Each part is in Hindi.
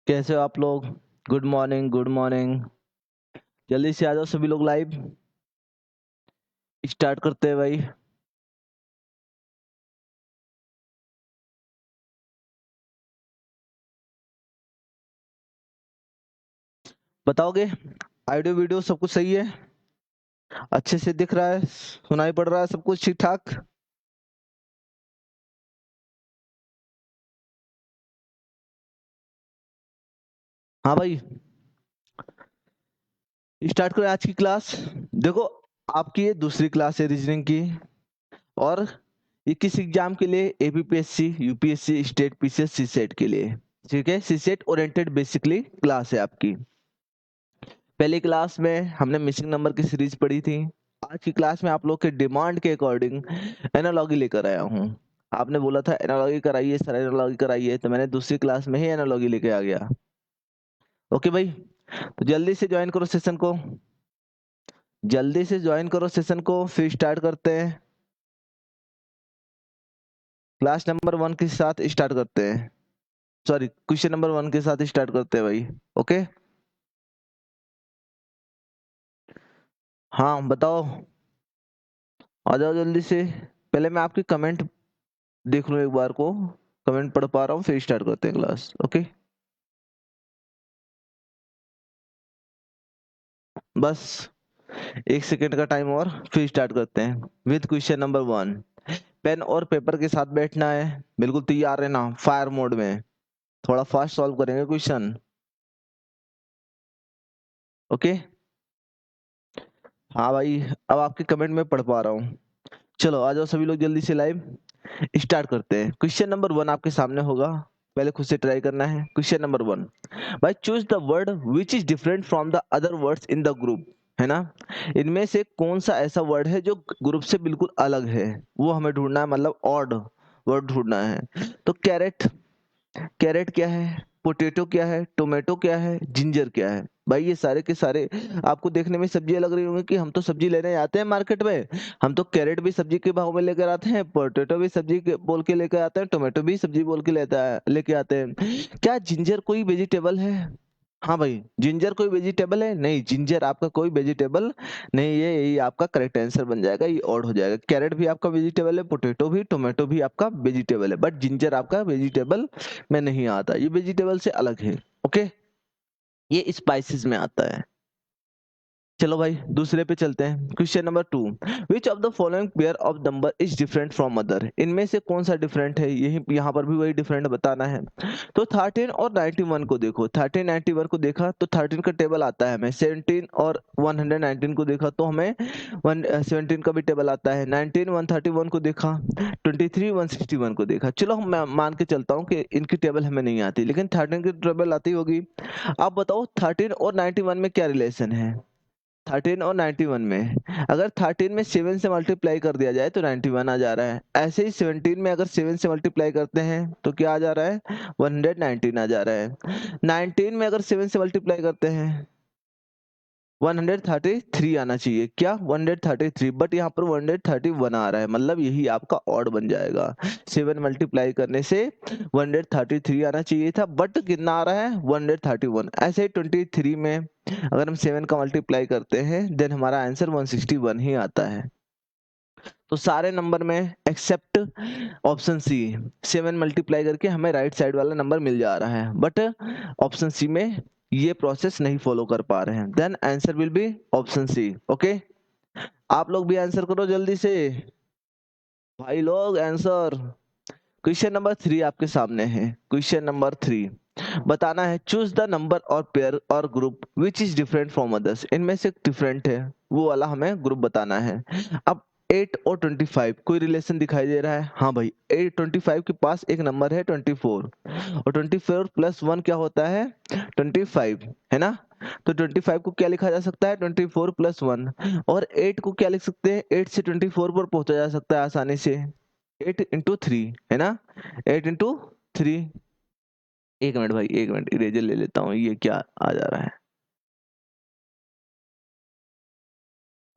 कैसे हो आप लोग? Good morning, good morning. जल्दी से आ जाओ सभी लोग लाइव। स्टार्ट करते हैं भाई। बताओगे? ऑडियो वीडियो सब कुछ सही है? अच्छे से दिख रहा है? सुनाई पड़ रहा है सब कुछ ठीक-ठाक? हाँ भाई, स्टार्ट करें आज की क्लास। देखो, आपकी ये दूसरी क्लास है रीजनिंग की और ये किस एग्जाम के लिए? APPSC, UPSC, state PCS, CSAT के लिए। ठीक है, सीसेट ओरिएंटेड बेसिकली क्लास है आपकी। पहली क्लास में हमने मिसिंग नंबर की सीरीज पढ़ी थी। आज की क्लास में आप लोग के डिमांड के अकॉर्डिंग एनालॉगी लेकर आया हूँ। आपने बोला था एनालॉगी कराइए सर, एनालॉगी कराइए, तो मैंने दूसरी क्लास में ही एनालॉगी लेके आ गया। ओके भाई, तो जल्दी से ज्वाइन करो सेशन को। जल्दी से ज्वाइन करो सेशन को, फिर स्टार्ट करते हैं। क्लास नंबर 1 के साथ स्टार्ट करते हैं। सॉरी, क्वेश्चन नंबर 1 के साथ स्टार्ट करते हैं भाई। ओके, हाँ बताओ, आ जाओ जल्दी से। पहले मैं आपकी कमेंट देख लूं एक बार को, कमेंट पढ़ पा रहा हूँ, फिर स्टार्ट करते हैं क्लास। ओके, बस 1 सेकेंड का टाइम और फिर स्टार्ट करते हैं विद क्वेश्चन नंबर 1। पेन और पेपर के साथ बैठना है, बिल्कुल तैयार रहना, फायर मोड में। थोड़ा फास्ट सॉल्व करेंगे क्वेश्चन। ओके, हाँ भाई, अब आपके कमेंट में पढ़ पा रहा हूँ। चलो आ जाओ सभी लोग जल्दी से लाइव। स्टार्ट करते हैं। क्वेश्चन नंबर 1 आपके सामने होगा, पहले खुद से ट्राई करना है। क्वेश्चन नंबर 1, भाई choose the word which is different from the other words in the group. है ना? इनमें से कौन सा ऐसा वर्ड है जो ग्रुप से बिल्कुल अलग है, वो हमें ढूंढना है, मतलब ऑड वर्ड ढूंढना है। तो कैरेट, कैरेट क्या है? पोटैटो क्या है? टोमेटो क्या है? जिंजर क्या है? भाई ये सारे के सारे आपको देखने में सब्जियां लग रही होंगी कि हम तो सब्जी लेने आते हैं मार्केट में, हम तो कैरेट भी सब्जी के भाव में लेकर आते हैं, पोटैटो भी सब्जी के बोल के लेकर आते हैं, टोमेटो भी सब्जी बोल के लेके आते हैं। क्या जिंजर कोई वेजिटेबल है? हाँ भाई, जिंजर कोई वेजिटेबल है? नहीं, जिंजर आपका कोई वेजिटेबल नहीं है। यही आपका करेक्ट आंसर बन जाएगा, ये ऑड हो जाएगा। कैरेट भी आपका वेजिटेबल है, पोटैटो भी, टोमेटो भी आपका वेजिटेबल है, बट जिंजर आपका वेजिटेबल में नहीं आता, ये वेजिटेबल से अलग है। ओके, ये स्पाइसेस में आता है। चलो भाई दूसरे पे चलते हैं। Question number 2, which of the following pair of number is different from other. इनमें से कौन सा डिफरेंट है? यही यहाँ पर भी वही डिफरेंट बताना है। तो 13 और 91 को देखो। 13 91 को देखा तो 13 का टेबल आता है हमें, 17 और 119 को देखा तो हमें 17 का भी टेबल आता है, 19 131 को देखा, 23 161 को देखा। चलो मैं मान के चलता हूँ कि इनकी टेबल हमें नहीं आती, लेकिन 13 की टेबल आती होगी। आप बताओ 13 और 91 में क्या रिलेशन है? 13 और 91 में, अगर 13 में 7 से मल्टीप्लाई कर दिया जाए तो 91 आ जा रहा है। ऐसे ही 17 में अगर 7 से मल्टीप्लाई करते हैं तो क्या आ जा रहा है? 119 आ जा रहा है। 19 में अगर 7 से मल्टीप्लाई करते हैं 133 आना चाहिए। क्या? 133, बट यहाँ पर 131 आ रहा है, मतलब यही आपका ऑड बन जाएगा। 7 मल्टीप्लाई करने से 133 आना चाहिए था, बट कितना आ रहा है? 131। ऐसे ही 23 में अगर हम 7 का मल्टीप्लाई करते हैं देन हमारा आंसर 161 ही आता है। तो सारे नंबर में एक्सेप्ट ऑप्शन सी, 7 मल्टीप्लाई करके हमें राइट साइड वाला नंबर मिल जा रहा है, बट ऑप्शन सी में ये प्रोसेस नहीं फॉलो कर पा रहे हैं। Then answer will be option C. Okay, आप लोग भी आंसर करो जल्दी से भाई लोग, आंसर। क्वेश्चन नंबर 3 आपके सामने है। क्वेश्चन नंबर 3 बताना है, चूज द नंबर और पेयर और group which is different from others. इनमें से डिफरेंट है वो वाला हमें ग्रुप बताना है। अब 8 और 25 कोई रिलेशन दिखाई दे रहा है? हाँ भाई, 8 25 के पास एक नंबर है 24, और 24 प्लस 1 क्या होता है? 25, है ना? तो 25 को क्या लिखा जा सकता है? 24 प्लस 1। और 8 को क्या लिख सकते हैं? 8 से 24 पर पहुंचा जा सकता है आसानी से, 8 इंटू 3, है ना? 8 इंटू 3। एक मिनट भाई, एक मिनट, इरेजर ले लेता हूँ, ये क्या आ जा रहा है?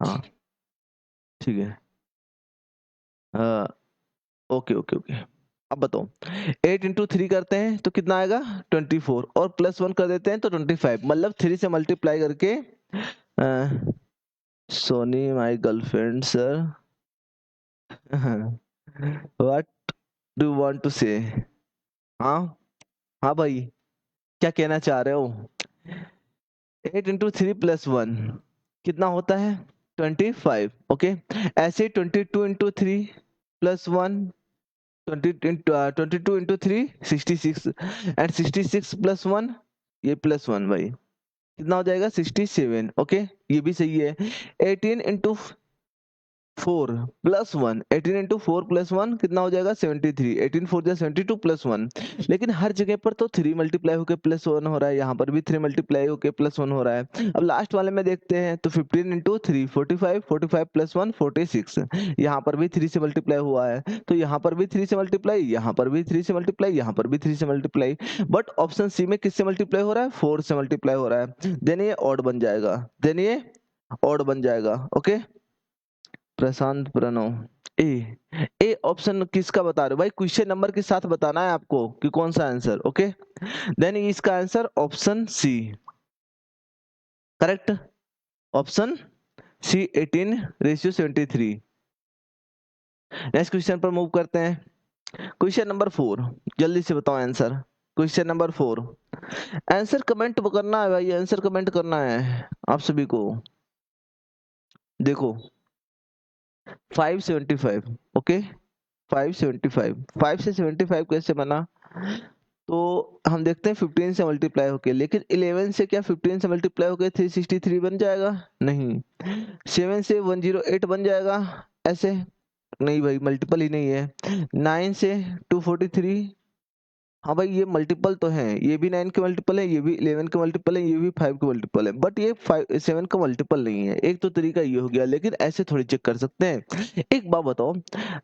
हाँ ठीक है। ओके ओके ओके, अब बताओ 8 इंटू 3 करते हैं तो कितना आएगा 24 और +1 कर देते हैं तो 25, मतलब 3 से मल्टीप्लाई करके Soni my girlfriend sir what do want to say. हाँ हाँ भाई, क्या कहना चाह रहे हो। 8 इंटू 3 +1 कितना होता है 25, ओके। ऐसे 22 इंटू 3 +1 22 इंटू 3 66 एंड 66 +1 ये +1 भाई कितना हो जाएगा 67, ओके। ये भी सही है। 18 इंटू 4 +1 18 इंटू 4 +1 कितना हो जाएगा 73, 18 4 72 +1। लेकिन हर जगह पर तो 3 मल्टीप्लाई होकर +1 हो रहा है, यहाँ पर भी 3 मल्टीप्लाई होकर +1 हो रहा है। अब लास्ट वाले में देखते हैं तो 15 इंटू 3 45 45 +1 46, यहाँ पर भी 3 से मल्टीप्लाई हुआ है, तो यहाँ पर भी 3 से मल्टीप्लाई, यहाँ पर भी 3 से मल्टीप्लाई, यहाँ पर भी 3 से मल्टीप्लाई। बट ऑप्शन सी में किससे मल्टीप्लाई हो रहा है 4 से मल्टीप्लाई हो रहा है, देन ये ऑड बन जाएगा, देन ये ऑड बन जाएगा, okay. Prashant Pranav A, A option किसका बता रहे हो भाई, क्वेश्चन नंबर के साथ बताना है आपको कि कौन सा आंसर, ओके। देन इसका answer option C correct, option C 18:73। Next question पर मूव करते हैं। क्वेश्चन नंबर 4, जल्दी से बताओ answer. Question number 4, answer comment करना है भाई, आंसर कमेंट करना है आप सभी को। देखो 575, ओके 575, 5 से 75 कैसे बना, तो हम देखते हैं 15 से मल्टीप्लाई होके, लेकिन 11 से क्या 15 से मल्टीप्लाई होके 363 बन जाएगा, नहीं। 7 से 108 बन जाएगा ऐसे, नहीं भाई मल्टीपल ही नहीं है। 9 से 243, हाँ भाई ये मल्टीपल तो है, ये भी 9 के मल्टीपल है, ये भी 11 के मल्टीपल है, ये भी 5 के मल्टीपल है, बट ये 7 का मल्टीपल नहीं है। एक तो तरीका ये हो गया, लेकिन ऐसे थोड़ी चेक कर सकते हैं। एक बात बताओ,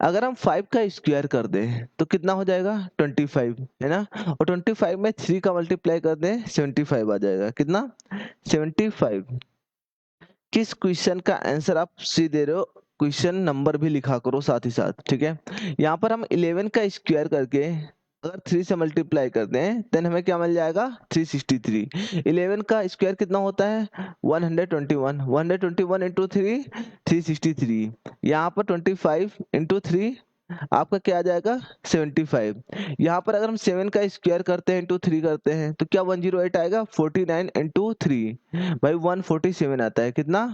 अगर हम 5 का स्क्वायर कर दें तो कितना हो जाएगा 25, है ना, और 25 में 3 का मल्टीप्लाई कर दें 75 आ जाएगा, कितना 75। किस क्वेश्चन का आंसर आप सी दे रहे हो, क्वेश्चन नंबर भी लिखा करो साथ ही साथ, ठीक है। यहाँ पर हम 11 का स्क्वायर करके अगर 3 से मल्टीप्लाई करते हैं देन हमें क्या मिल जाएगा 363। 11 का स्क्वायर कितना होता है 121, 121 इंटू 3 363। यहाँ पर 25 इंटू 3 आपका क्या आ जाएगा 75। यहाँ पर अगर हम 7 का स्क्वायर करते हैं इंटू 3 करते हैं तो क्या 108 आएगा, 49 इंटू 3 भाई 147 आता है, कितना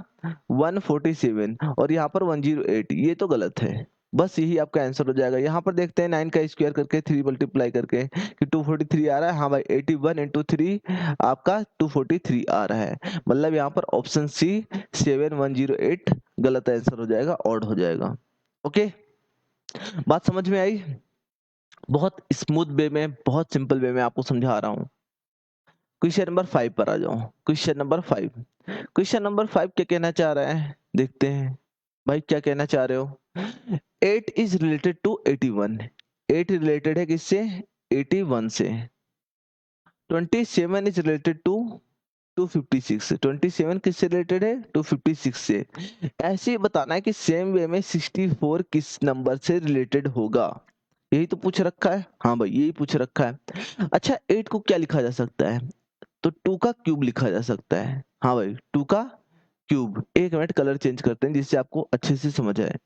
147, और यहाँ पर 108, ये तो गलत है। बस यही आपका आंसर हो जाएगा। यहाँ पर देखते हैं 9 का स्क्वायर करके 3 मल्टीप्लाई करके कि 243 आ रहा है, हाँ भाई 81 इंटू 3 आपका 243 आ रहा है, मतलब यहाँ पर ऑप्शन सी 7108 गलत आंसर हो जाएगा, ऑड हो जाएगा, ओके। बात समझ में आई, बहुत स्मूथ वे में, बहुत सिंपल वे में आपको समझा रहा हूँ। क्वेश्चन नंबर 5 पर आ जाओ। क्वेश्चन नंबर 5, क्वेश्चन नंबर 5 क्या कहना चाह रहा है, देखते हैं भाई क्या कहना चाह रहे हो। 8 इज रिलेटेड टू 81, 8 रिलेटेड है किससे 81 से। 27 इज रिलेटेड टू 256, 27 किससे रिलेटेड है 256 से। ऐसे ही बताना है कि सेम वे में 64 किस नंबर से रिलेटेड होगा, यही तो पूछ रखा है। हाँ भाई यही पूछ रखा है। अच्छा 8 को क्या लिखा जा सकता है, तो 2 का क्यूब लिखा जा सकता है। हाँ भाई 2 का क्यूब, एक मिनट कलर चेंज करते हैं जिससे आपको अच्छे से समझ आए।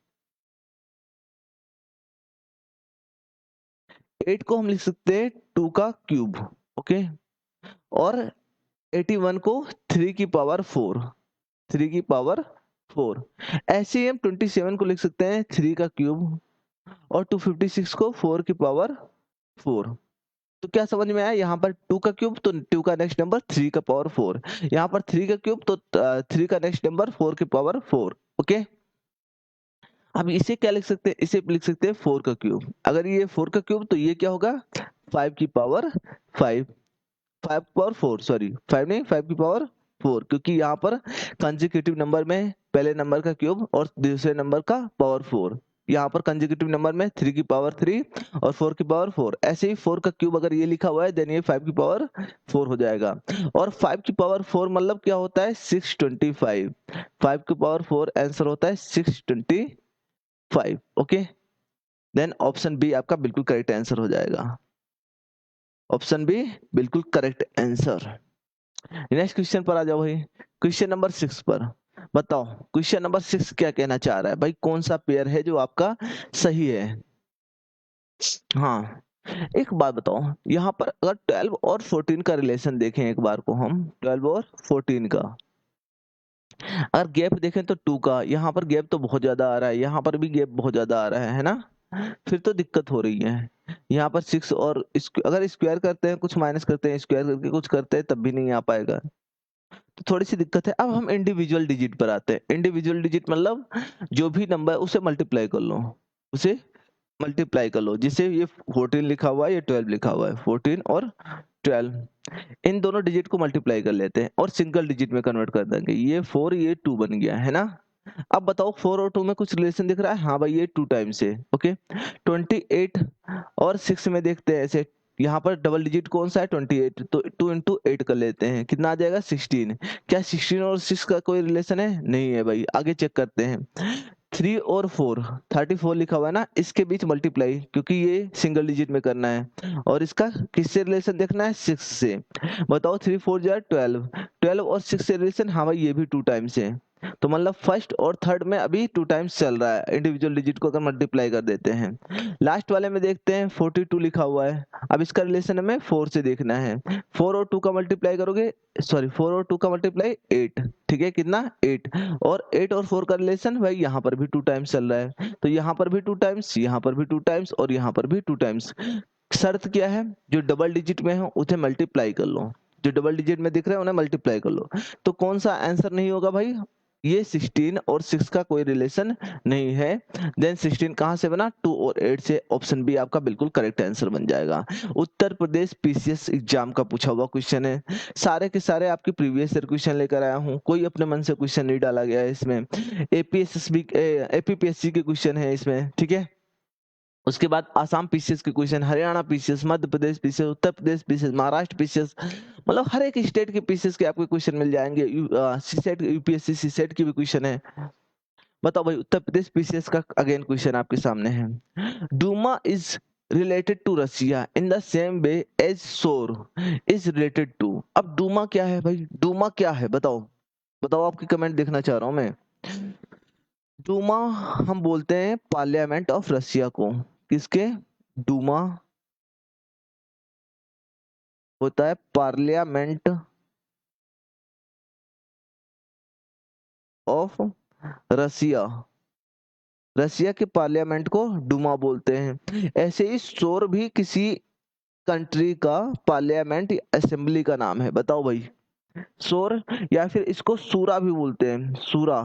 8 को हम लिख सकते हैं 2 का क्यूब, ओके, और 81 को 3 की पावर 4, 3 की पावर 4। ऐसे ही हम 27 को लिख सकते हैं 3 का क्यूब और 256 को 4 की पावर 4। तो क्या समझ में आया, यहाँ पर 2 का क्यूब तो 2 का नेक्स्ट नंबर 3 का पावर 4, यहाँ पर 3 का क्यूब तो 3 का नेक्स्ट नंबर 4 की पावर 4, ओके। अब इसे क्या लिख सकते हैं, इसे लिख सकते हैं 4 का क्यूब। अगर ये 4 का क्यूब तो ये क्या होगा 5 की पावर 5, 5 पावर 4, सॉरी 5 नहीं 5 की पावर 4, क्योंकि यहाँ पर कंसेक्यूटिव नंबर में पहले नंबर का क्यूब और दूसरे नंबर का पावर 4, यहाँ पर कंसेक्यूटिव नंबर में 3 की पावर 3 और 4 की पावर 4। ऐसे ही 4 का क्यूब अगर ये लिखा हुआ है देन ये 5 की पावर 4 हो जाएगा, और 5 की पावर 4 मतलब क्या होता है 625, 5 की पावर 4 आंसर होता है 625, ओके। देन ऑप्शन बी आपका बिल्कुल करेक्ट आंसर हो जाएगा। ऑप्शन बी बिल्कुल करेक्ट आंसर। नेक्स्ट क्वेश्चन पर आ जाओ भाई, क्वेश्चन नंबर 6 पर। बताओ क्वेश्चन नंबर 6 क्या कहना चाह रहा है भाई, कौन सा पेयर है जो आपका सही है। हाँ, एक बात बताओ, यहाँ पर अगर 12 और 14 का रिलेशन देखें एक बार को हम, 12 और 14 का अगर गैप देखें तो 2 का, यहाँ पर गैप तो बहुत ज्यादा आ रहा है, यहाँ पर भी गैप बहुत ज्यादा आ रहा है ना, फिर तो दिक्कत हो रही है। यहाँ पर 6 और अगर स्क्वायर करते हैं, कुछ माइनस करते हैं, स्क्वायर करके कुछ करते हैं, तब भी नहीं आ पाएगा, तो थोड़ी सी दिक्कत है। अब हम इंडिविजुअल डिजिट पर आते हैं। इंडिविजुअल डिजिट मतलब जो भी नंबर उसे मल्टीप्लाई कर लो, उसे मल्टीप्लाई कर लो, जिसे ये 14 लिखा हुआ है, ये 12 लिखा हुआ है, 14 और 12 इन दोनों डिजिट को मल्टीप्लाई कर लेते हैं और सिंगल डिजिट में कन्वर्ट कर देंगे। ये 4 ये 2 बन गया है ना। अब बताओ 4 और 2 में कुछ रिलेशन दिख रहा है, हाँ भाई ये 2 टाइम्स है। ओके, 28 और 6 में देखते हैं ऐसे, यहाँ पर डबल डिजिट कौन सा है, 28, तो 2 इंटू 8 कर लेते हैं, कितना आ जाएगा 16। क्या 16 और 6 का कोई रिलेशन है, नहीं है भाई। आगे चेक करते हैं, 3 और 4, 34 लिखा हुआ है ना, इसके बीच मल्टीप्लाई, क्योंकि ये सिंगल डिजिट में करना है, और इसका किससे रिलेशन देखना है, 6 से। बताओ 3 4 जा 12, 12 और 6 से रिलेशन, हाँ भाई ये भी 2 टाइम्स है, तो मतलब फर्स्ट और थर्ड में अभी 2 टाइम्स चल रहा है। इंडिविजुअल डिजिट को अगर मल्टीप्लाई कर देते हैं, लास्ट वाले में देखते हैं 42 लिखा हुआ है, अब इसका रिलेशन हमें 4 से देखना है। 4 और 2 का मल्टीप्लाई करोगे, सॉरी 4 और 2 का मल्टीप्लाई 8, ठीक है, कितना 8, और 8 और 4 का रिलेशन भाई यहाँ पर भी 2 टाइम्स चल रहा है, तो यहाँ पर भी 2 टाइम्स, यहाँ पर भी 2 टाइम्स, और यहाँ पर भी 2 टाइम्स। शर्त क्या है, जो डबल डिजिट में हो उसे मल्टीप्लाई कर लो, जो डबल डिजिट में दिख रहे हैं उन्हें मल्टीप्लाई कर लो। तो कौन सा आंसर नहीं होगा भाई, ये 16 और 6 का कोई रिलेशन नहीं है। देन 16 कहां से बना, 2 और 8 से। ऑप्शन बी आपका बिल्कुल करेक्ट आंसर बन जाएगा। उत्तर प्रदेश पीसीएस एग्जाम का पूछा हुआ क्वेश्चन है, सारे के सारे आपके प्रीवियस ईयर क्वेश्चन लेकर आया हूँ, कोई अपने मन से क्वेश्चन नहीं डाला गया है इसमें। एपीएसएसबी एपीपीएससी के क्वेश्चन है इसमें, ठीक है। उसके बाद आसाम पीसीएस के question, Haryana PCS, Madhya Pradesh PCS, उत्तर प्रदेश पीसीएस, महाराष्ट्र पीसीएस, मतलब हर एक स्टेट के पीसीएस के आपको क्वेश्चन मिल जाएंगे। सीसेट यूपीएससी सीसेट की भी क्वेश्चन है। बताओ भाई, उत्तर प्रदेश पीसीएस का अगेन क्वेश्चन आपके सामने है। Duma is related to Russia in the same way as sore is related to. अब डूमा क्या है भाई, डूमा क्या है बताओ, बताओ, आपकी कमेंट देखना चाह रहा हूं मैं। डूमा हम बोलते हैं पार्लियामेंट ऑफ रसिया को, किसके, डूमा होता है पार्लियामेंट ऑफ रसिया, रसिया के पार्लियामेंट को डूमा बोलते हैं। ऐसे ही शोर भी किसी कंट्री का पार्लियामेंट असेंबली का नाम है। बताओ भाई, शोर, या फिर इसको सूरा भी बोलते हैं, सूरा,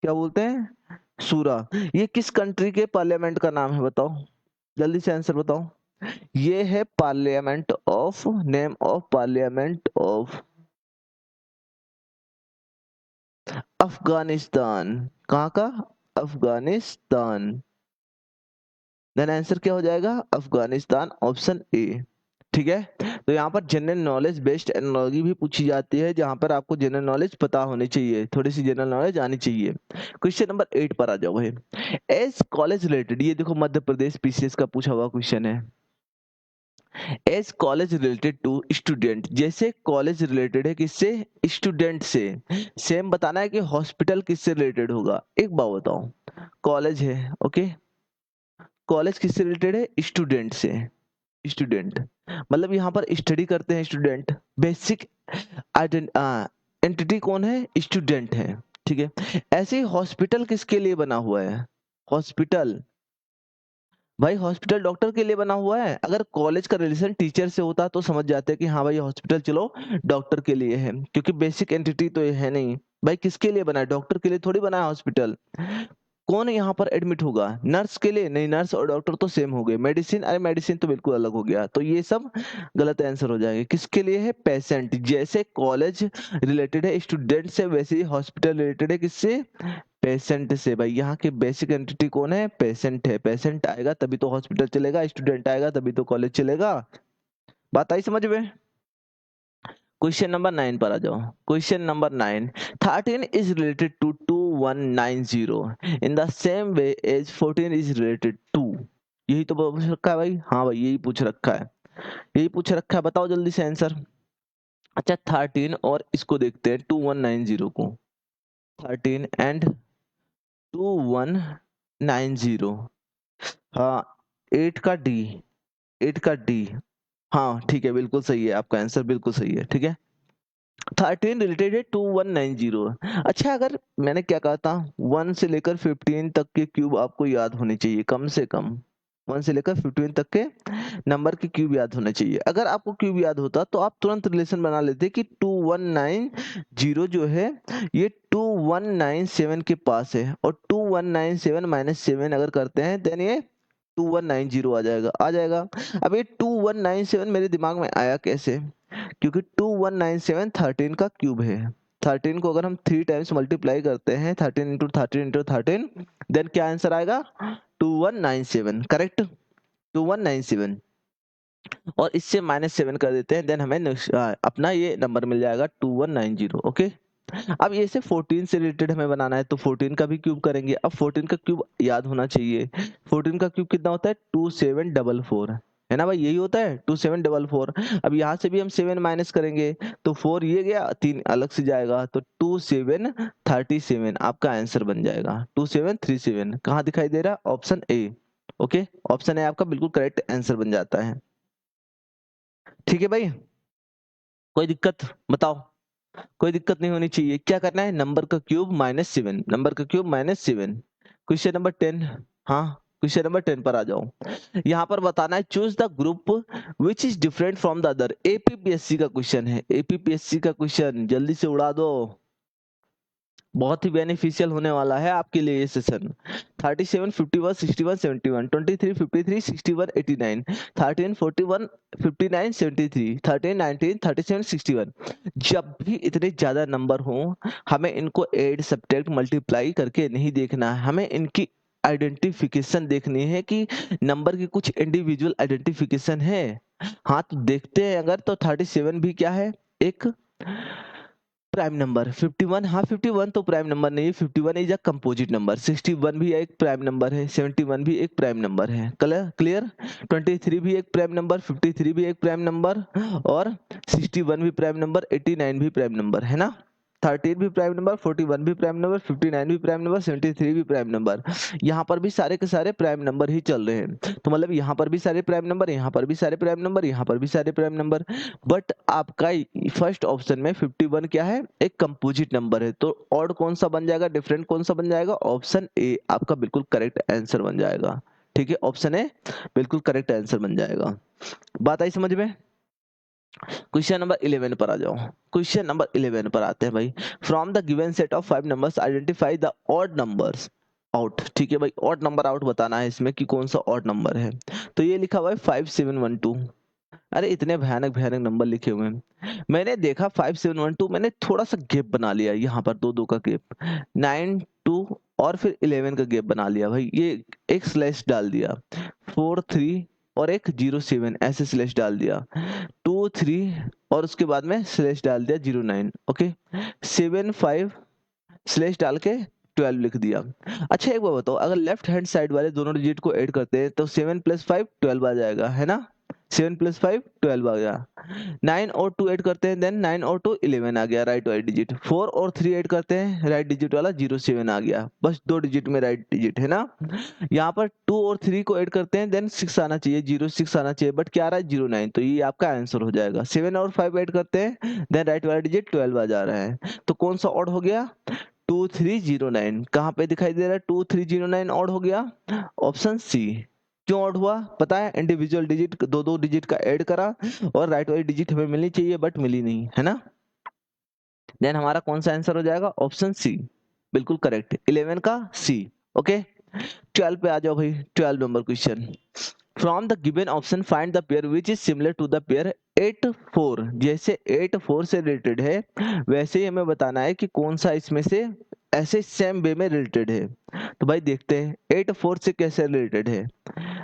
क्या बोलते हैं, सूरा। ये किस कंट्री के पार्लियामेंट का नाम है बताओ, जल्दी से आंसर बताओ। ये है parliament of, name of parliament of Afghanistan. कहाँ का, अफगानिस्तान। देन आंसर क्या हो जाएगा, अफगानिस्तान, ऑप्शन ए, ठीक है। तो यहाँ पर जनरल नॉलेज बेस्ड एनालॉजी भी पूछी जाती है, जहां पर आपको जनरल नॉलेज पता होनी चाहिए, थोड़ी सी जनरल नॉलेज आनी चाहिए। क्वेश्चन नंबर 8 पर आ जाओ भाई। एज कॉलेज रिलेटेड, ये देखो मध्य प्रदेश पीसीएस का पूछा हुआ क्वेश्चन है। As college related to student, जैसे कॉलेज रिलेटेड है किससे, स्टूडेंट से, सेम बताना है कि हॉस्पिटल किससे रिलेटेड होगा। एक बात बताओ, कॉलेज है, ओके, कॉलेज किससे रिलेटेड है, स्टूडेंट से, स्टूडेंट मतलब यहाँ पर स्टडी करते हैं स्टूडेंट, बेसिक एंटिटी कौन है, स्टूडेंट है, ठीक है। ऐसे ही हॉस्पिटल किसके लिए बना हुआ है, हॉस्पिटल, भाई हॉस्पिटल डॉक्टर के लिए बना हुआ है। अगर कॉलेज का रिलेशन टीचर से होता तो समझ जाते कि हाँ भाई हॉस्पिटल चलो डॉक्टर के लिए है, क्योंकि बेसिक एंटिटी तो ये है नहीं। भाई किसके लिए बना है, डॉक्टर के लिए थोड़ी बना है हॉस्पिटल। कौन यहाँ पर एडमिट होगा, नर्स के लिए नहीं, नर्स और डॉक्टर तो सेम हो गए। मेडिसिन, अरे मेडिसिन तो बिल्कुल अलग हो गया, तो ये सब गलत आंसर हो जाएंगे। किसके लिए है, पेशेंट। जैसे कॉलेज रिलेटेड है स्टूडेंट से, वैसे ही हॉस्पिटल रिलेटेड है किससे, पेशेंट से। भाई यहाँ के बेसिक एंटिटी कौन है, पेशेंट है। पेशेंट आएगा तभी तो हॉस्पिटल चलेगा, स्टूडेंट आएगा तभी तो कॉलेज चलेगा। बात आई समझ में। क्वेश्चन नंबर 9 पर आ जाओ। Question number 9, 13 is related to 2190 in the same way as 14 is related to. यही तो पूछ रखा है भाई। हाँ भाई यही पूछ रखा है, यही पूछ रखा है, बताओ जल्दी से आंसर। अच्छा 13 और इसको देखते हैं 2190 को, 13 एंड 2190। हाँ 8 का डी, 8 का डी। हाँ ठीक है बिल्कुल सही है, आपका आंसर बिल्कुल सही है, ठीक है। 13 रिलेटेड है 2190। अच्छा अगर मैंने क्या कहा था, 1 से लेकर 15 तक के क्यूब आपको याद होने चाहिए कम से कम, 1 से लेकर 15 तक के नंबर के क्यूब याद होने चाहिए। अगर आपको क्यूब याद होता तो आप तुरंत रिलेशन बना लेते कि 2190 जो है ये 2197 के पास है, और 2197 माइनस 7 अगर करते हैं देन ये 2190 आ जाएगा, आ जाएगा। अब ये 2197 मेरे दिमाग में आया कैसे, क्योंकि 2197 13 का क्यूब है। 13 को अगर हम 3 टाइम्स मल्टीप्लाई करते हैं, 13 इंटू 13 इंटू 13, देन क्या आंसर आएगा, 2197, करेक्ट, 2197। और इससे -7 कर देते हैं, देन हमें अपना ये नंबर मिल जाएगा 2190। ओके, अब ये से 14 से रिलेटेड हमें बनाना है, तो 14 का भी क्यूब करेंगे। अब 14 का क्यूब याद होना चाहिए, 14 का क्यूब कितना होता है, 2744, है ना भाई, यही होता है 2744। अब यहाँ से भी हम 7 माइनस करेंगे, तो 4 ये गया, 3 अलग से जाएगा, तो 2737 आपका आंसर बन जाएगा, 2737 कहाँ दिखाई दे रहा, option A. Okay, option A आपका बिल्कुल करेक्ट आंसर बन जाता है, ठीक है भाई। कोई दिक्कत बताओ, कोई दिक्कत नहीं होनी चाहिए। क्या करना है, नंबर का क्यूब -7, नंबर का क्यूब -7। क्वेश्चन नंबर 10, हाँ क्वेश्चन नंबर 10 पर आ जाओ। यहाँ पर बताना है choose the group which is different from the other. APPSC का क्वेश्चन है, एपीपीएससी का क्वेश्चन, जल्दी से उड़ा दो, बहुत ही बेनिफिशियल होने वाला है आपके लिए ये सेशन। 37 51 61 71, 23 53 61 89, 13 41 59 73, 13 19 37 61। जब भी इतने ज्यादा नंबर हो, हमें इनको एड सब्ट्रैक्ट मल्टीप्लाई करके नहीं देखना है, हमें इनकी आइडेंटिफिकेशन देखनी है कि नंबर की कुछ इंडिविजुअल आइडेंटिफिकेशन है। हाँ तो देखते हैं, अगर तो 37 भी क्या है, एक प्राइम नंबर। 51, हाँ 51 तो प्राइम नंबर नहीं है, 51 इज अ कंपोजिट नंबर। 61 भी एक प्राइम नंबर है, 71 भी एक प्राइम नंबर है, क्लियर क्लियर। 23 भी एक प्राइम नंबर, 53 भी एक प्राइम नंबर, और 61 भी प्राइम नंबर, 89 भी प्राइम नंबर, है ना। 13 भी प्राइम नंबर, 41 भी प्राइम नंबर, 59 भी प्राइम नंबर, 73 भी प्राइम नंबर। यहाँ पर भी सारे के सारे प्राइम नंबर ही चल रहे हैं, तो मतलब यहाँ पर भी सारे प्राइम नंबर, यहाँ पर भी सारे प्राइम नंबर, यहाँ पर भी सारे प्राइम नंबर। बट आपका फर्स्ट ऑप्शन में 51 क्या है, एक कंपोजिट नंबर है, तो ऑड कौन सा बन जाएगा, डिफरेंट कौन सा बन जाएगा, ऑप्शन ए आपका बिल्कुल करेक्ट आंसर बन जाएगा, ठीक है, ऑप्शन ए बिल्कुल करेक्ट आंसर बन जाएगा। बात आई समझ में। क्वेश्चन नंबर 11 पर आ जाओ, क्वेश्चन नंबर 11 पर आते हैं भाई। From the given set of 5 numbers identify the odd numbers out. ठीक है भाई, ऑड नंबर आउट बताना है इसमें कि कौन सा ऑड नंबर है। तो ये लिखा हुआ है 5712। अरे इतने भयानक भयानक नंबर लिखे हुए हैं। मैंने देखा 5712, मैंने थोड़ा सा गैप बना लिया यहाँ पर, दो दो का गैप, 9 2 और फिर 11 का गैप बना लिया भाई, ये एक स्लैश डाल दिया, 4 3 और एक 0 7 ऐसे स्लैश डाल दिया, 2 3 और उसके बाद में स्लैश डाल दिया 0 9। ओके, 7 5 स्लैश डाल के 12 लिख दिया। अच्छा एक बात बताओ, अगर लेफ्ट हैंड साइड वाले दोनों डिजिट को ऐड करते हैं तो 7 + 5 12 आ जाएगा, है ना। 7 + 5 12 आ गया। 9 और 2 ऐड करते हैं, देन 9 और 2 11 आ गया, राइट वाइट डिजिट। 4 और 3 ऐड करते हैं, राइट डिजिट वाला 0 7 आ गया, बस दो डिजिट में राइट डिजिट, है ना। यहाँ पर 2 और 3 को ऐड करते हैं, देन 6 आना चाहिए, 0 6 आना चाहिए, बट क्या आ रहा है 0 9, तो ये आपका आंसर हो जाएगा। 7 और 5 ऐड करते हैं, देन राइट वाला डिजिट 12 आ जा रहा है, तो कौन सा ऑड हो गया, 2309। कहाँ पे दिखाई दे रहा है, 2309 ऑड हो गया, ऑप्शन सी। क्यों ऑड हुआ पता है, इंडिविजुअल डिजिट दो दो डिजिट का ऐड करा, और राइट वाली डिजिट हमें मिलनी चाहिए बट मिली नहीं, है ना। देन हमारा कौन सा आंसर हो जाएगा, ऑप्शन सी बिल्कुल करेक्ट, 11 का सी। ओके, 12 पे आ जाओ भाई, 12 number question. From the given option find the pair which is similar to the pair 8 4। जैसे 8 4 से रिलेटेड है, वैसे ही हमें बताना है कि कौन सा इसमें से ऐसे सेम वे में रिलेटेड है। तो भाई देखते हैं 8 4 से कैसे रिलेटेड है।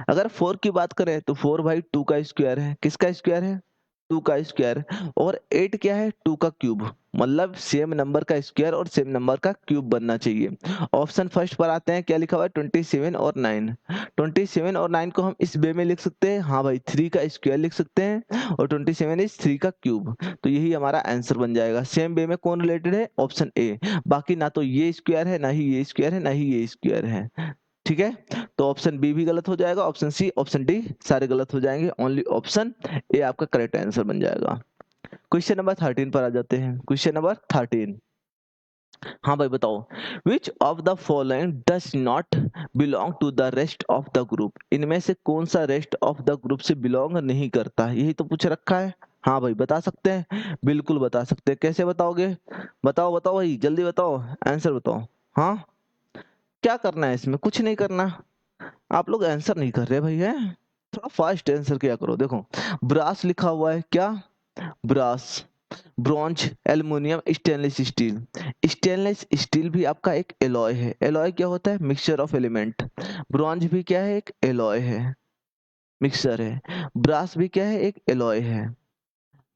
अगर 4 की बात करें तो 4 भाई 2 का स्क्वायर है, किसका स्क्वायर है, 2 का स्क्वायर, और 8 क्या है, 2 का क्यूब, मतलब सेम नंबर का स्क्वायर और सेम नंबर का क्यूब बनना चाहिए। ऑप्शन फर्स्ट पर आते हैं, क्या लिखा हुआ है, 27 और 9। 27 और 9 को हम इस वे में लिख सकते हैं, हाँ भाई 3 का स्क्वायर लिख सकते हैं, और 27 इज 3 का क्यूब, तो यही हमारा आंसर बन जाएगा। सेम वे में कौन रिलेटेड है, ऑप्शन ए। बाकी ना तो ये स्क्वायर है, ना ही ये स्क्वायर है, ना ही ये स्क्वायर है, ठीक है। तो ऑप्शन बी भी गलत हो जाएगा, ऑप्शन सी, ऑप्शन डी सारे गलत हो जाएंगे, ओनली ऑप्शन ए आपका करेक्ट आंसर बन जाएगा। क्वेश्चन नंबर 13 पर आ जाते हैं, क्वेश्चन नंबर 13। हाँ भाई बताओ, which of the following does not belong to the rest of the group, इनमें से कौन सा रेस्ट ऑफ द ग्रुप से बिलोंग नहीं करता, यही तो पूछ रखा है। हाँ भाई बता सकते हैं, बिल्कुल बता सकते हैं, कैसे बताओगे, बताओ बताओ भाई जल्दी बताओ, आंसर बताओ। हाँ, क्या करना है इसमें, कुछ नहीं करना, आप लोग आंसर नहीं कर रहे भाई, है थोड़ा फास्ट आंसर किया करो। देखो ब्रास लिखा हुआ है, क्या, brass, bronze, aluminium, stainless steel. Stainless steel भी आपका एक एलॉय है, एलॉय क्या होता है, मिक्सचर ऑफ एलिमेंट। ब्रॉन्ज भी क्या है, एक एलॉय है, मिक्सचर है। ब्रास भी क्या है, एक एलॉय है।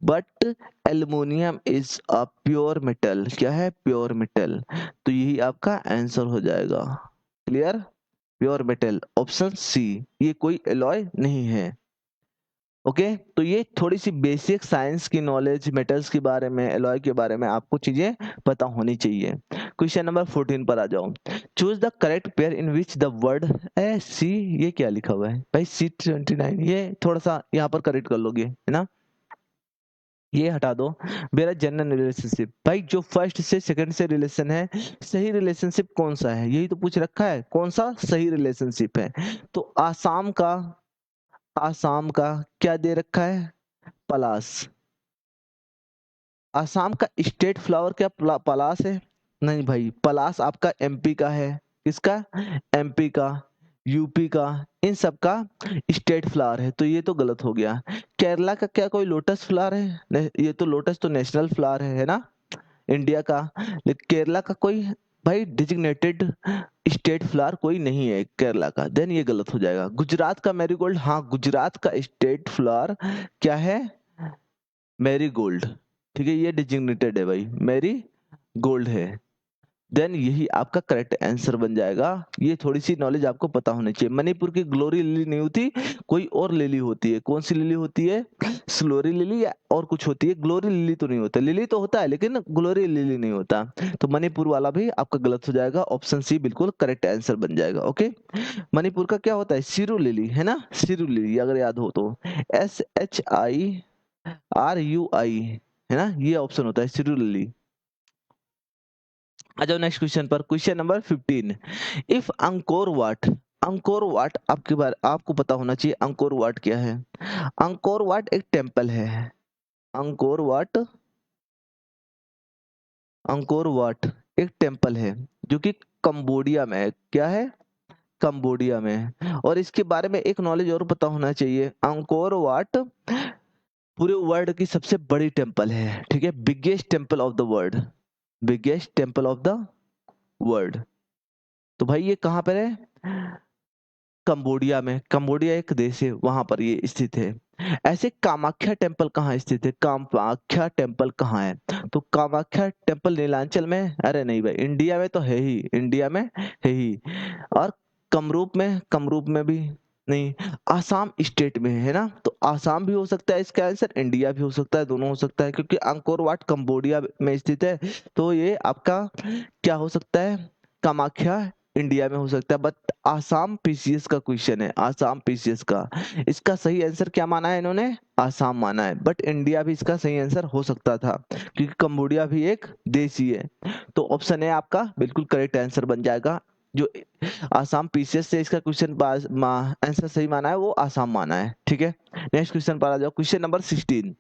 But aluminium is a pure metal, क्या है, प्योर मेटल, तो यही आपका आंसर हो जाएगा। Clear, pure metal, option C, ये कोई एलॉय नहीं है। ओके, तो ये थोड़ी सी बेसिक साइंस की नॉलेज, मेटल्स के बारे में, एलॉय के बारे में आपको चीजें पता होनी चाहिए। क्वेश्चन नंबर 14 पर आ जाओ। Choose the correct pair in which the word A C, ये क्या लिखा हुआ है भाई, C29, ये थोड़ा सा यहाँ पर करेक्ट कर लोगे, है ना, ये हटा दो। मेरा जनरल रिलेशनशिप, भाई जो फर्स्ट से सेकंड से रिलेशन है, सही रिलेशनशिप कौन सा है, यही तो पूछ रखा है, कौन सा सही रिलेशनशिप है। तो आसाम का, आसाम का क्या दे रखा है, पलास। आसाम का स्टेट फ्लावर क्या पलास है, नहीं भाई, पलास आपका एमपी का है, किसका, एमपी का, यूपी का, इन सब का स्टेट फ्लावर है, तो ये तो गलत हो गया। केरला का क्या कोई लोटस फ्लावर है, ये तो लोटस तो नेशनल फ्लावर है ना, इंडिया का, लेकिन केरला का कोई भाई डिजिग्नेटेड स्टेट फ्लावर कोई नहीं है केरला का, देन ये गलत हो जाएगा। गुजरात का मैरीगोल्ड, हाँ गुजरात का स्टेट फ्लावर क्या है, मैरीगोल्ड, ठीक है, ये डिजिग्नेटेड है भाई, मैरी गोल्ड है, देन यही आपका करेक्ट आंसर बन जाएगा। ये थोड़ी सी नॉलेज आपको पता होनी चाहिए। मणिपुर की ग्लोरी लिली नहीं होती, कोई और लिली होती है, कौन सी लिली होती है, स्लोरी लिली या और कुछ होती है, ग्लोरी लिली तो नहीं होता, लिली तो होता है लेकिन ग्लोरी लिली नहीं होता, तो मणिपुर वाला भी आपका गलत हो जाएगा, ऑप्शन सी बिल्कुल करेक्ट आंसर बन जाएगा। ओके, मणिपुर का क्या होता है, सिरू लिली, है ना, सिरू लिली अगर याद हो तो, SHIRUI, है ना, ये ऑप्शन होता है सिरू लिली। आ जाओ नेक्स्ट क्वेश्चन पर, question number 15। If Angkor Wat, Angkor Wat आपके बारे आपको पता होना चाहिए, अंकोर वाट क्या है। अंकोर वाट एक टेम्पल है, अंकोर वाट, अंकोर वाट एक टेम्पल है जो कि कंबोडिया में है, क्या है, कंबोडिया में है। और इसके बारे में एक नॉलेज और पता होना चाहिए, अंकोर वाट पूरे वर्ल्ड की सबसे बड़ी टेम्पल है, ठीक है, biggest temple of the world, biggest temple of the world. तो भाई ये कहाँ पर है, कंबोडिया में, कंबोडिया एक देश है, वहां पर ये स्थित है। ऐसे कामाख्या टेम्पल कहाँ स्थित है, कामाख्या टेम्पल कहाँ है, तो कामाख्या टेम्पल नीलांचल में, अरे नहीं भाई इंडिया में तो है ही, इंडिया में है ही, और कमरूप में, कमरूप में भी नहीं, आसाम स्टेट में है ना, तो आसाम भी हो सकता है इसका आंसर, इंडिया भी हो सकता है, दोनों हो सकता है, क्योंकि अंकोर वाट कंबोडिया में स्थित है, तो ये आपका क्या हो सकता है, कामाख्या इंडिया में हो सकता है, बट आसाम पीसीएस का क्वेश्चन है, आसाम पीसीएस का, इसका सही आंसर क्या माना है इन्होंने, आसाम माना है, बट इंडिया भी इसका सही आंसर हो सकता था, क्योंकि कंबोडिया भी एक देश ही है, तो ऑप्शन है आपका बिल्कुल करेक्ट आंसर बन जाएगा। जो आसाम पीसीएस से इसका क्वेश्चन आंसर सही माना है वो आसाम माना है, ठीक है। नेक्स्ट क्वेश्चन पर आ जाओ, क्वेश्चन नंबर 16।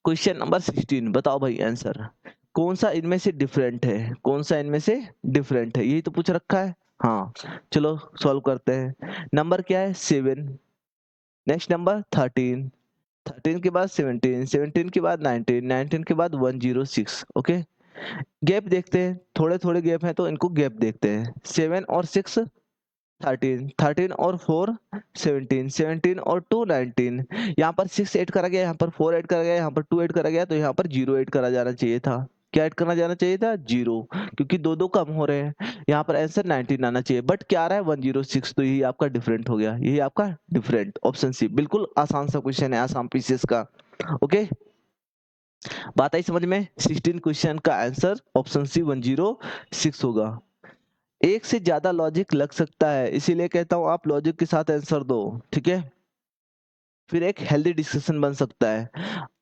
क्वेश्चन नंबर 16 बताओ भाई आंसर, कौन सा इनमें से डिफरेंट है, कौन सा इनमें से डिफरेंट है, यही तो पूछ रखा है। हाँ चलो सॉल्व करते हैं। नंबर क्या है, 7, नेक्स्ट नंबर 13, 13 के बाद 17, 17 के बाद 19, 19 के बाद 106। ओके, गैप देखते हैं, थोड़े थोड़े गैप हैं तो इनको गैप देखते हैं, 7 और 6 13, 13 और 4 17, 17 और 2 19। यहाँ पर 6 ऐड करा गया, यहाँ पर 4 ऐड करा गया, यहाँ पर 2 ऐड करा गया, तो यहाँ पर 0 ऐड करा जाना चाहिए था। क्या ऐड करना जाना चाहिए था? 0, क्योंकि दो दो कम हो रहे हैं। यहाँ पर आंसर 19 आना चाहिए, बट क्या आ रहा है 106, तो यही आपका डिफरेंट हो गया, यही आपका डिफरेंट, ऑप्शन सी। बिल्कुल आसान सा क्वेश्चन है, आसान पीसीएस का। ओके, बात आई समझ में? 16 क्वेश्चन का आंसर ऑप्शन सी 106 होगा। एक से ज्यादा लॉजिक लग सकता है, इसीलिए कहता हूं आप लॉजिक के साथ आंसर दो, ठीक है? फिर एक हेल्दी डिस्कशन बन सकता है।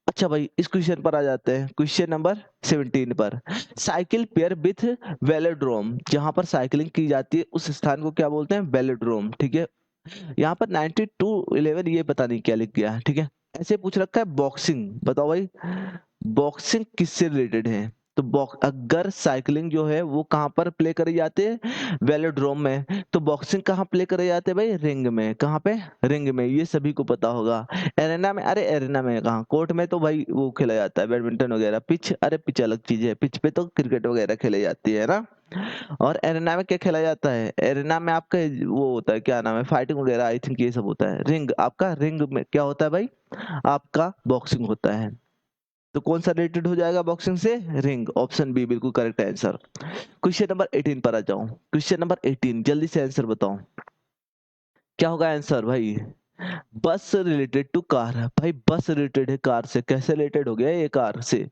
अच्छा भाई, इस क्वेश्चन पर आ जाते हैं, क्वेश्चन नंबर 17 पर। साइकिल पेयर विथ वेलोड्रोम, जहां पर साइकिलिंग की जाती है उस स्थान को क्या बोलते हैं? वेलोड्रोम, ठीक है? यहाँ पर 9211 ये पता नहीं क्या लिख गया है, ठीक है? ऐसे पूछ रखा है बॉक्सिंग, बताओ भाई बॉक्सिंग किससे रिलेटेड है? तो अगर साइकिलिंग जो है वो कहाँ पर प्ले करे जाते हैं? वेलोड्रोम में। तो बॉक्सिंग कहाँ प्ले करे जाते हैं भाई? रिंग में। कहाँ पे? रिंग में, ये सभी को पता होगा। एरेना में, अरे एरेना में कहाँ, कोर्ट में तो भाई वो खेला जाता है बैडमिंटन वगैरह। पिच, अरे पिच अलग चीज है, पिच पे तो क्रिकेट वगैरह खेले जाती है ना। और एरेना में क्या खेला जाता है? एरेना में आपका वो होता है, क्या नाम है, फाइटिंग वगैरह, आई थिंक ये सब होता है। रिंग, आपका रिंग में क्या होता है भाई? आपका बॉक्सिंग होता है। तो कौन सा रिलेटेड हो जाएगा बॉक्सिंग से? रिंग, ऑप्शन बी बिल्कुल करेक्ट आंसर। क्वेश्चन नंबर 18 पर आ जाऊं। क्वेश्चन नंबर 18, जल्दी से आंसर बताओ क्या होगा आंसर भाई? बस रिलेटेड टू कार, भाई बस रिलेटेड है कार से, कैसे रिलेटेड हो गया ये कार से?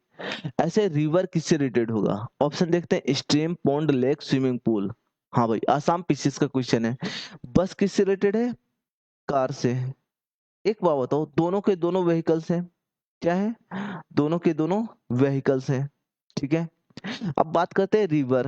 ऐसे रिवर किससे रिलेटेड होगा? ऑप्शन देखते हैं, stream, pond, lake, swimming pool. हाँ भाई, आसाम पीसीएस का क्वेश्चन है। बस किससे रिलेटेड है? कार से। एक बात बताओ, दोनों के दोनों व्हीकल्स हैं, क्या है? दोनों के दोनों व्हीकल्स हैं, ठीक है? अब बात करते हैं रिवर।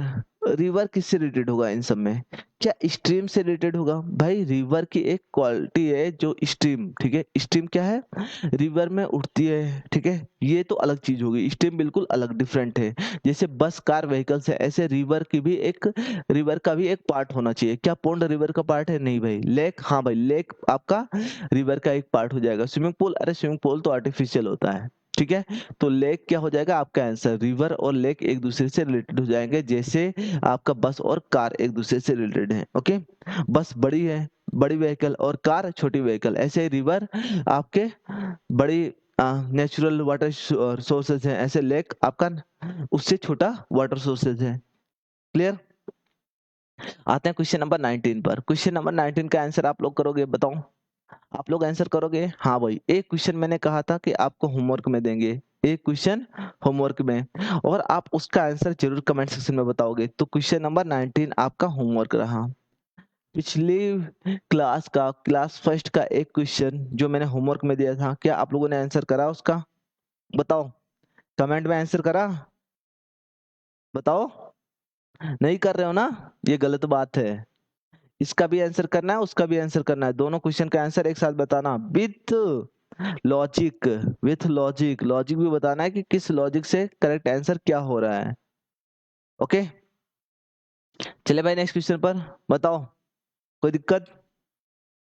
रिवर किससे रिलेटेड होगा इन सब में? क्या स्ट्रीम से रिलेटेड होगा? भाई रिवर की एक क्वालिटी है जो स्ट्रीम, ठीक है? स्ट्रीम क्या है? रिवर में उठती है, ठीक है? ये तो अलग चीज होगी, स्ट्रीम बिल्कुल अलग डिफरेंट है। जैसे बस, कार, व्हीकल्स है, ऐसे रिवर की भी एक, रिवर का भी एक पार्ट होना चाहिए। क्या पोंड रिवर का पार्ट है? नहीं भाई। लेक, हाँ भाई लेक आपका रिवर का एक पार्ट हो जाएगा। स्विमिंग पूल, अरे स्विमिंग पूल तो आर्टिफिशियल होता है, ठीक है? तो लेक क्या हो जाएगा आपका आंसर? रिवर और लेक एक दूसरे से रिलेटेड हो जाएंगे, जैसे आपका बस और कार एक दूसरे से रिलेटेड है। ओके, बस बड़ी है, बड़ी व्हीकल, और कार छोटी व्हीकल। ऐसे रिवर आपके बड़ी नेचुरल वाटर सोर्सेज हैं, ऐसे लेक आपका उससे छोटा वाटर सोर्सेज है। क्लियर? आते हैं क्वेश्चन नंबर 19 पर। क्वेश्चन नंबर 19 का आंसर आप लोग करोगे, बताओ आप लोग आंसर करोगे? हाँ भाई, एक क्वेश्चन मैंने कहा था कि आपको होमवर्क में देंगे, एक क्वेश्चन होमवर्क में, और आप उसका आंसर जरूर कमेंट सेक्शन में बताओगे। तो क्वेश्चन नंबर 19 आपका होमवर्क रहा। पिछली क्लास का, क्लास फर्स्ट का एक क्वेश्चन जो मैंने होमवर्क में दिया था, क्या आप लोगों ने आंसर करा उसका? बताओ, कमेंट में आंसर करा? बताओ, नहीं कर रहे हो ना? ये गलत बात है। इसका भी आंसर करना है, उसका भी आंसर करना है, दोनों क्वेश्चन का आंसर एक साथ बताना with logic. With logic, logic भी बताना है कि किस लॉजिक से करेक्ट आंसर क्या हो रहा है। ओके, चले भाई नेक्स्ट क्वेश्चन पर। बताओ, कोई दिक्कत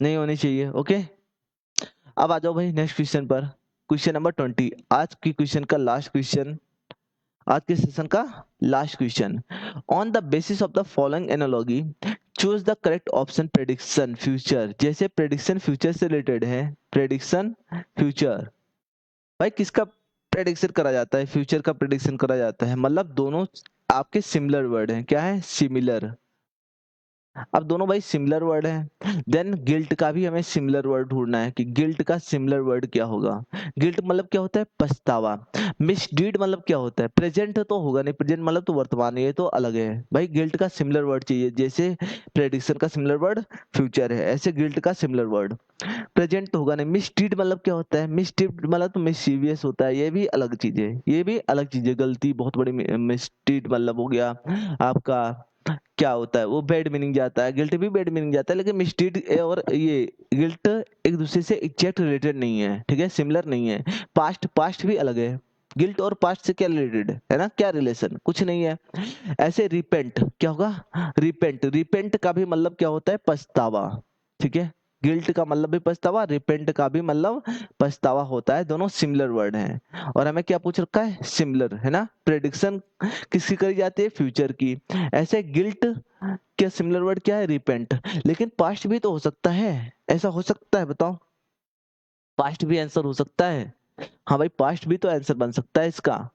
नहीं होनी चाहिए। ओके, अब आ जाओ भाई नेक्स्ट क्वेश्चन पर। क्वेश्चन नंबर 20, आज की क्वेश्चन का लास्ट क्वेश्चन, आज के सेशन का last question. On the basis of the following analogy choose the correct option. Prediction future, जैसे प्रेडिक्शन फ्यूचर से रिलेटेड है, प्रेडिक्शन फ्यूचर, भाई किसका प्रेडिक्शन करा जाता है? फ्यूचर का प्रेडिक्शन करा जाता है, मतलब दोनों आपके सिमिलर वर्ड हैं। क्या है? सिमिलर। अब दोनों भाई सिमिलर वर्ड है, देन गिल्ट का भी हमें सिमिलर वर्ड ढूंढना है कि गिल्ट का सिमिलर वर्ड क्या होगा। गिल्ट मतलब क्या होता है? पछतावा। मिसडीड मतलब क्या होता है? प्रेजेंट तो होगा नहीं, प्रेजेंट मतलब तो वर्तमान, ये तो अलग है भाई। गिल्ट का सिमिलर वर्ड चाहिए, जैसे प्रेडिक्शन का सिमिलर वर्ड फ्यूचर है, ऐसे गिल्ट का सिमिलर वर्ड। प्रेजेंट तो होगा नहीं। मिसडीड मतलब क्या होता है? मिसडीड मतलब तो मिसचीवियस होता है, ये भी अलग चीज है, ये भी अलग चीज है, गलती, बहुत बड़ी। मिसडीड मतलब हो गया आपका, क्या होता है वो, बैड मीनिंग जाता है। गिल्ट भी बैड मीनिंग जाता है, लेकिन मिसडीड और ये गिल्ट एक दूसरे से एग्जैक्ट रिलेटेड नहीं है, ठीक है? सिमिलर नहीं है। पास्ट, पास्ट भी अलग है। गिल्ट और पास्ट से क्या रिलेटेड है ना? क्या रिलेशन? कुछ नहीं है। ऐसे रिपेंट क्या होगा? रिपेंट, रिपेंट का भी मतलब क्या होता है? पछतावा, ठीक है? गिल्ट का मतलब भी पछतावा, रिपेंट का भी मतलब पछतावा होता है, दोनों सिमिलर वर्ड हैं। और हमें क्या पूछ रखा है, सिमिलर, है ना। प्रेडिक्शन किसकी करी जाती है, फ्यूचर की। ऐसे गिल्ट क्या सिमिलर वर्ड क्या है, रिपेंट। लेकिन पास्ट भी तो हो सकता है, ऐसा हो सकता है, बताओ। पास्ट भी आंसर हो सकता है। हाँ भाई, पास्ट भी तो आंसर बन सकता है इसका।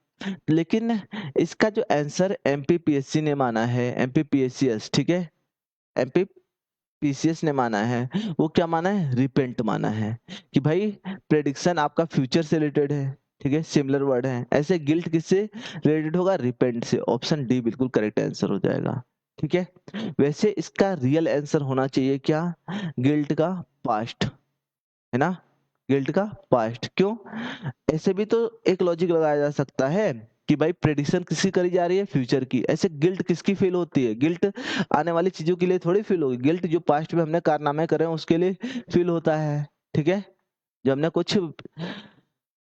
लेकिन इसका जो आंसर एमपीपीएससी ने माना है, एमपीपीएससीएस, ठीक है, एमपीपीसीएस ने माना है, वो क्या माना है, रिपेंट माना है। कि भाई प्रेडिक्शन आपका फ्यूचर से रिलेटेड है, ठीक है, सिमिलर वर्ड है। ऐसे गिल्ट किससे रिलेटेड होगा, रिपेंट से। ऑप्शन डी बिल्कुल करेक्ट आंसर हो जाएगा, ठीक है। वैसे इसका रियल आंसर होना चाहिए क्या, गिल्ट का पास्ट, है ना, गिल्ट का पास्ट। क्यों, ऐसे भी तो एक लॉजिक लगाया जा सकता है कि भाई प्रेडिक्शन किसकी करी जा रही है, फ्यूचर की। ऐसे गिल्ट किसकी फील होती है, गिल्ट आने वाली चीजों के लिए थोड़ी फील होगी, गिल्ट जो पास्ट में हमने कारनामे करे हैं उसके लिए फील होता है, ठीक है। जो हमने कुछ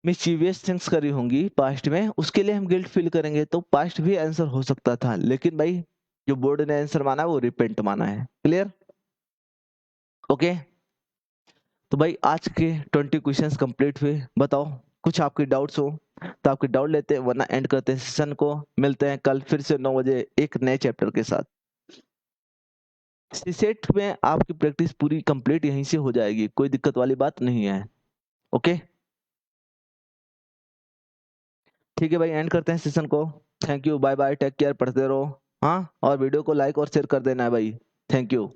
मिस्चीवियस थिंग्स करी होंगी पास्ट में, उसके लिए हम गिल्ट फील करेंगे। तो पास्ट भी आंसर हो सकता था, लेकिन भाई जो बोर्ड ने आंसर माना वो रिपेंट माना है। Clear, okay. तो भाई आज के 20 क्वेश्चंस कंप्लीट हुए। बताओ कुछ आपके डाउट्स हो तो आपके डाउट लेते हैं, वरना एंड करते हैं सेशन को। मिलते हैं कल फिर से 9 बजे एक नए चैप्टर के साथ। सीसेट में आपकी प्रैक्टिस पूरी कंप्लीट यहीं से हो जाएगी, कोई दिक्कत वाली बात नहीं है। ओके, ठीक है भाई, एंड करते हैं सेशन को। Thank you, bye bye, take care, पढ़ते रहो। हाँ, और वीडियो को लाइक और शेयर कर देना है भाई। Thank you.